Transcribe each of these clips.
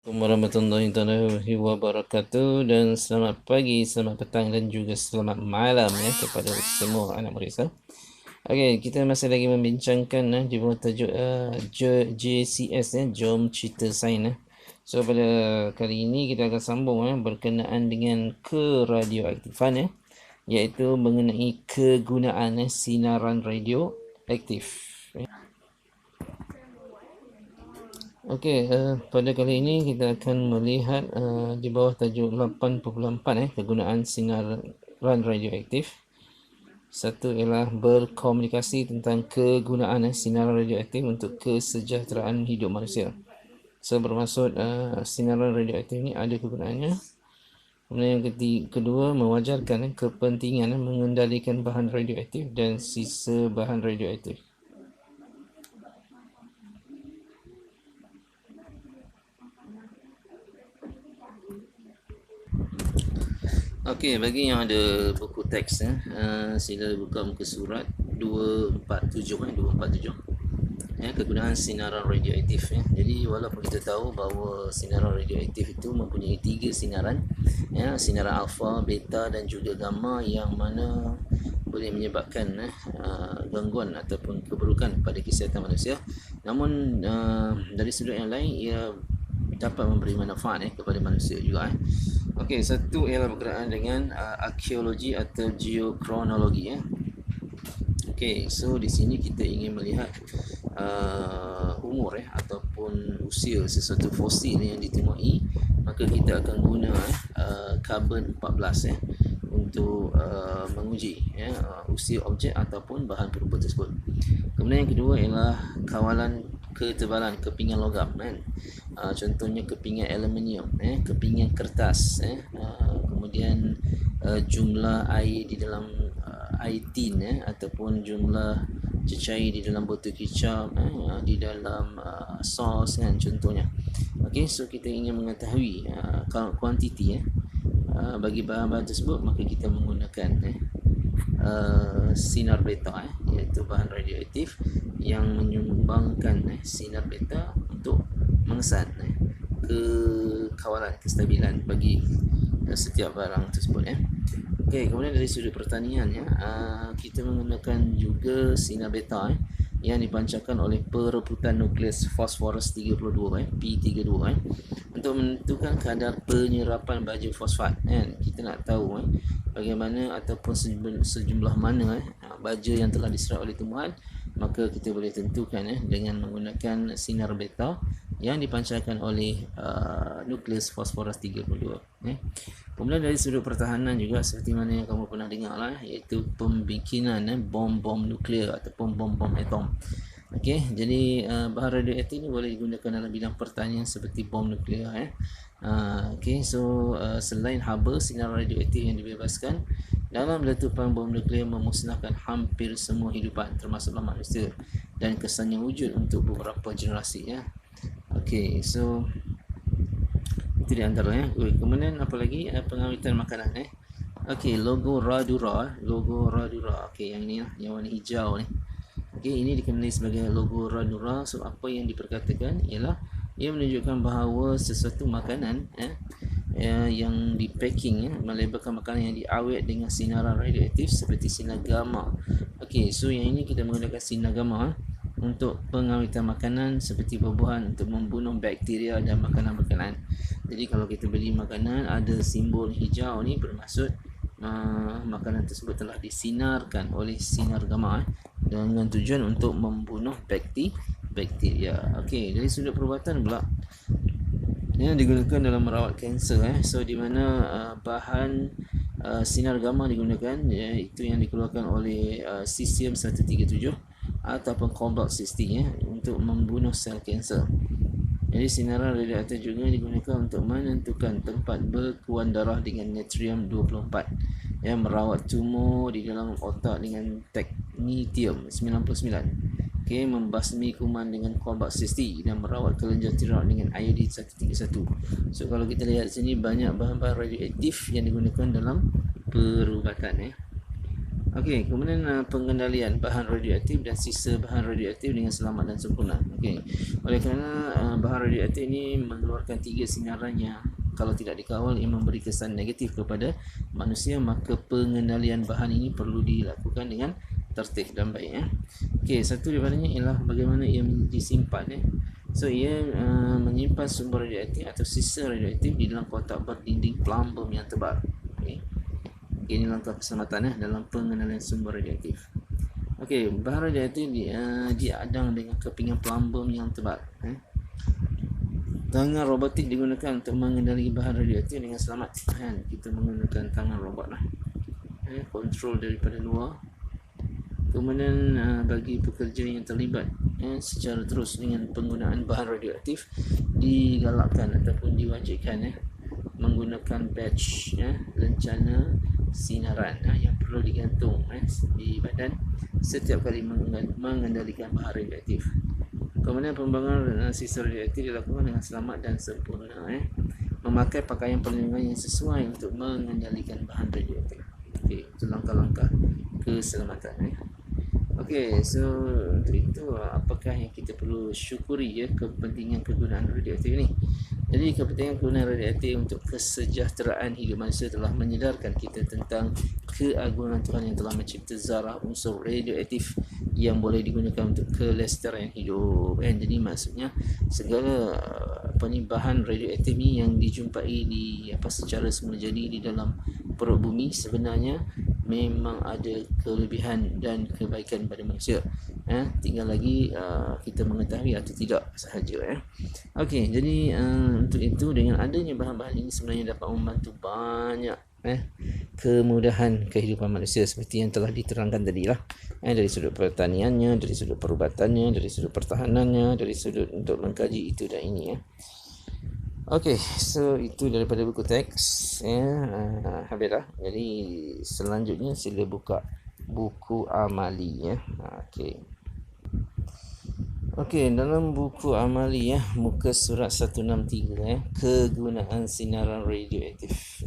Assalamualaikum warahmatullahi wabarakatuh, dan selamat pagi, selamat petang dan juga selamat malam ya kepada semua anak Marisa. Okey, kita masih lagi membincangkan di bawah tajuk JCS Jom Cerita Sains So pada kali ini kita akan sambung berkenaan dengan keradioaktifan iaitu mengenai kegunaan sinaran radioaktif. Okey, pada kali ini kita akan melihat di bawah tajuk 8.4 kegunaan sinaran radioaktif. Satu ialah berkomunikasi tentang kegunaan sinaran radioaktif untuk kesejahteraan hidup manusia. So bermaksud sinaran radioaktif ini ada kegunaannya. Kemudian yang kedua, mewajarkan kepentingan mengendalikan bahan radioaktif dan sisa bahan radioaktif. Okey, bagi yang ada buku teks sila buka muka surat 247 kegunaan sinaran radioaktif Jadi walaupun kita tahu bahawa sinaran radioaktif itu mempunyai 3 sinaran sinaran alfa, beta dan juga gamma, yang mana boleh menyebabkan gangguan ataupun keburukan pada kesihatan manusia. Namun dari sudut yang lain ia dapat memberi manfaat kepada manusia juga. Okey, satu ialah berkenaan dengan arkeologi atau geokronologi Okey, so di sini kita ingin melihat umur ataupun usia sesuatu fosil yang ditemui, maka kita akan guna karbon 14 untuk menguji usia objek ataupun bahan perupa tersebut. Kemudian yang kedua ialah kawalan ketebalan kepingan logam contohnya kepingan aluminium, kepingan kertas, kemudian jumlah air di dalam air tin ataupun jumlah cecair di dalam botol kicap, di dalam sos contohnya. Okey, so kita ingin mengetahui kuantiti bagi bahan-bahan tersebut, maka kita menggunakan sinar beta iaitu bahan radioaktif yang menyumbangkan sinar beta untuk mengesan kekawalan, kestabilan bagi setiap barang tersebut Okey, kemudian dari sudut pertanian kita menggunakan juga sinar beta yang dipancarkan oleh perebutan nukleus fosforus 32 P32 untuk menentukan kadar penyerapan baja fosfat kita nak tahu bagaimana ataupun sejumlah mana baja yang telah diserap oleh tumbuhan, maka kita boleh tentukan dengan menggunakan sinar beta yang dipancarkan oleh nukleus fosforus 32 Kemudian dari sudut pertahanan juga, seperti mana yang kamu pernah dengar iaitu pembikinan bom-bom nuklear ataupun bom-bom atom. Okey, jadi bahan radioaktif ini boleh digunakan dalam bidang pertanian seperti bom nuklear Okey, so selain haba sinar radioaktif yang dibebaskan dalam letupan bom nuklear memusnahkan hampir semua hidupan termasuklah manusia dan kesannya wujud untuk beberapa generasi Okey, so itu di antara Kemudian apa lagi? Pengawitan makanan Okey, logo Radura, okey, yang ini yang warna hijau ni. Okey, ini dikenali sebagai logo Radura. So apa yang diperkatakan ialah ia menunjukkan bahawa sesuatu makanan yang di packing melabelkan makanan yang diawet dengan sinaran radioaktif seperti sinar gamma. Okey, so yang ini kita menggunakan sinar gamma untuk pengawitan makanan seperti buah-buahan untuk membunuh bakteria dan makanan berkenaan. Jadi kalau kita beli makanan ada simbol hijau ni, bermaksud makanan tersebut telah disinarkan oleh sinar gamma dengan tujuan untuk membunuh bakteria. Okey, dari sudut perubatan pula yang digunakan dalam merawat kanser so di mana bahan sinar gamma digunakan itu yang dikeluarkan oleh cesium 137 ataupun cobalt 60 untuk membunuh sel kanser. Jadi sinaran radioaktif juga digunakan untuk menentukan tempat bekuan darah dengan natrium 24 yang merawat tumor di dalam otak dengan technetium 99, membasmi kuman dengan cobalt 60 dan merawat kelenjar tiroid dengan iodine 131. So kalau kita lihat sini banyak bahan-bahan radioaktif yang digunakan dalam perubatan Okey, kemudian pengendalian bahan radioaktif dan sisa bahan radioaktif dengan selamat dan sempurna. Okey. Oleh kerana bahan radioaktif ini mengeluarkan 3 sinaran yang kalau tidak dikawal ia memberi kesan negatif kepada manusia, maka pengendalian bahan ini perlu dilakukan dengan tertib dan baik ya. Okey, satu daripadanya ialah bagaimana ia disimpan ya. So ia menyimpan sumber radioaktif atau sisa radioaktif di dalam kotak berdinding plumbum yang tebal. Okey. Ini langkah keselamatan dalam pengenalan sumber radioaktif. Okey, bahan radioaktif diadang dengan kepingan plumbum yang tebal. Tangan robotik digunakan untuk mengendalikan bahan radioaktif dengan selamat. Kita menggunakan tangan robot lah. Kontrol daripada luar. Kemudian bagi pekerja yang terlibat secara terus dengan penggunaan bahan radioaktif digalakkan ataupun diwajibkan menggunakan badge lencana sinaran yang perlu digantung di badan setiap kali mengendalikan bahan radioaktif. Kemudian pembangunan sisa radioaktif dilakukan dengan selamat dan sempurna. Memakai pakaian perlindungan yang sesuai untuk mengendalikan bahan radioaktif. Okey, itu langkah-langkah keselamatan. Okey, so untuk itu apakah yang kita perlu syukuri kepentingan kegunaan radioaktif ini? Jadi kepentingan kegunaan radioaktif untuk kesejahteraan hidup manusia telah menyedarkan kita tentang keagungan Tuhan yang telah mencipta zarah unsur radioaktif yang boleh digunakan untuk kelestarian hidup. Jadi maksudnya segala bahan radioaktif ni yang dijumpai di secara semula jadi di dalam perut bumi sebenarnya memang ada kelebihan dan kebaikan pada manusia. Tinggal lagi kita mengetahui atau tidak sahaja. Okey, jadi untuk itu dengan adanya bahan-bahan ini sebenarnya dapat membantu banyak kemudahan kehidupan manusia seperti yang telah diterangkan tadi lah. Dari sudut pertaniannya, dari sudut perubatannya, dari sudut pertahanannya, dari sudut untuk mengkaji itu dan ini. Okey, so itu daripada buku teks habis dah. Jadi selanjutnya sila buka buku amali Okey. Okey, dalam buku amali muka surat 163 kegunaan sinaran radioaktif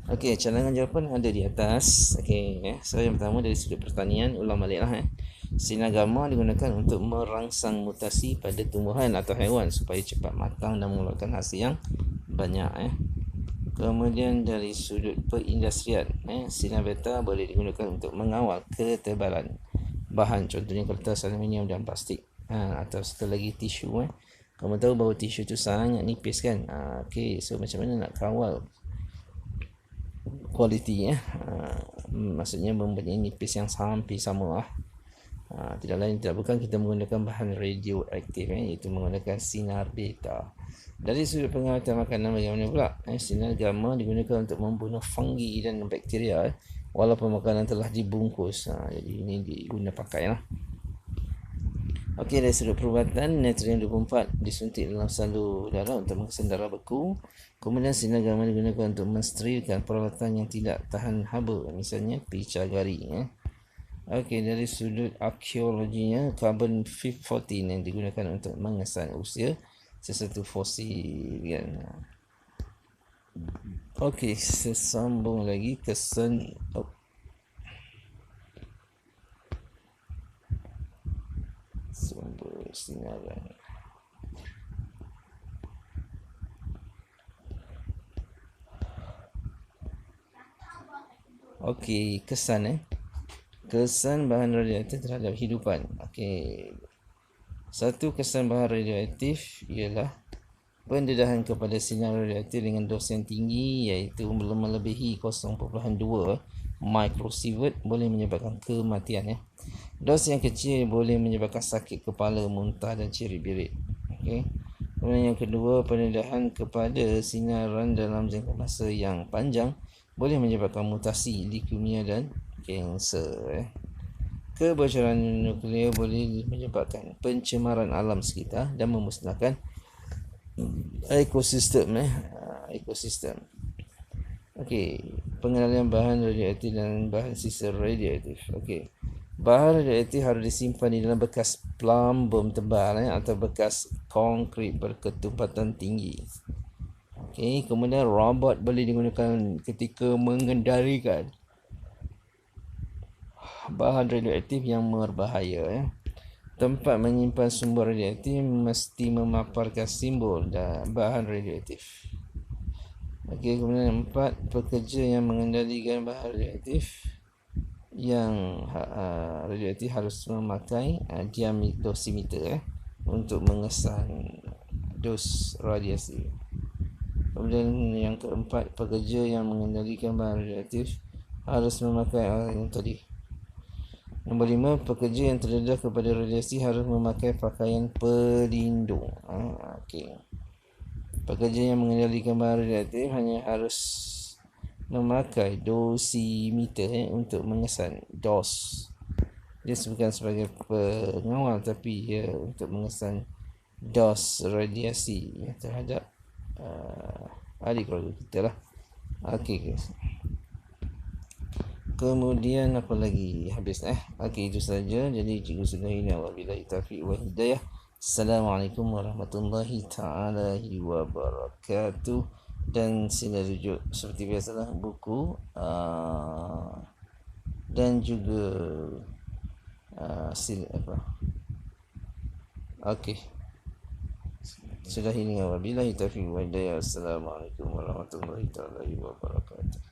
Okey, cadangan jawapan ada di atas. Okey, so yang pertama dari sudut pertanian, ulang baliklah sinar gamma digunakan untuk merangsang mutasi pada tumbuhan atau haiwan supaya cepat matang dan mengeluarkan hasil yang banyak Kemudian dari sudut perindustrian, sinar beta boleh digunakan untuk mengawal ketebalan bahan, contohnya kertas, aluminium dan plastik. Atau satu lagi tisu. Kamu tahu bahawa tisu tu sangat nipis kan? Okey, so macam mana nak kawal kualiti maksudnya mempunyai nipis yang hampir sama tidak lain tidak bukan kita menggunakan bahan radioaktif iaitu menggunakan sinar beta. Dari sudut pengawatan makanan bagaimana pula? Sinar gamma digunakan untuk membunuh fungi dan bakteria walaupun makanan telah dibungkus. Jadi ini diguna pakai lah. Okey, dari sudut perubatan, natrium 24 disuntik dalam salur darah untuk mengesan darah beku. Kemudian sinar gamma digunakan untuk mensterilkan peralatan yang tidak tahan haba, misalnya picagari. Okey, dari sudut arkeologinya, carbon 14 yang digunakan untuk mengesan usia sesuatu fosil Okey, sesambung lagi kesan sumber sinaran. Okey, kesan kesan bahan radioaktif terhadap kehidupan. Okey. Satu kesan bahan radioaktif ialah pendedahan kepada sinar radioaktif dengan dos yang tinggi iaitu belum melebihi 0.2 microsievert boleh menyebabkan kematian Dos yang kecil boleh menyebabkan sakit kepala, muntah dan ciri-birit. Okey. Kemudian yang kedua, pendedahan kepada sinaran dalam jangka masa yang panjang boleh menyebabkan mutasi, leukemia dan kanser. Kebocoran nuklear boleh menyebabkan pencemaran alam sekitar dan memusnahkan ekosistem. Okey, pengenalan bahan radioaktif dan bahan sisa radioaktif. Okey. Bahan radioaktif harus disimpan di dalam bekas plumbum tebal atau bekas konkrit berketumpatan tinggi. Okey, kemudian robot boleh digunakan ketika mengendalikan bahan radioaktif yang berbahaya ya. Tempat menyimpan sumber radioaktif mesti memaparkan simbol dan bahan radioaktif. Okey, kemudian 4, pekerja yang mengendalikan bahan radioaktif radioaktif harus memakai dosimeter untuk mengesan dos radiasi. Kemudian yang keempat, pekerja yang mengendalikan bahan radioaktif harus memakai yang tadi. Nombor 5, pekerja yang terdedah kepada radiasi harus memakai pakaian pelindung. Okey. Pekerja yang mengendalikan bahan radioaktif hanya harus memakai dosimeter untuk mengesan dos. Dia bukan sebagai pengawal tapi untuk mengesan dos radiasi terhadap ahli keluarga kita lah. Okey guys. Kemudian apa lagi? Habis Okey, itu saja. Jadi cikgu sudah ini wabillahi taufiq wa hidayah. Assalamualaikum warahmatullahi taala wabarakatuh. Dan sila rujuk seperti biasalah buku dan juga Okey. Sudah ini wabillahi taufiq wa hidayah. Assalamualaikum warahmatullahi taala wabarakatuh.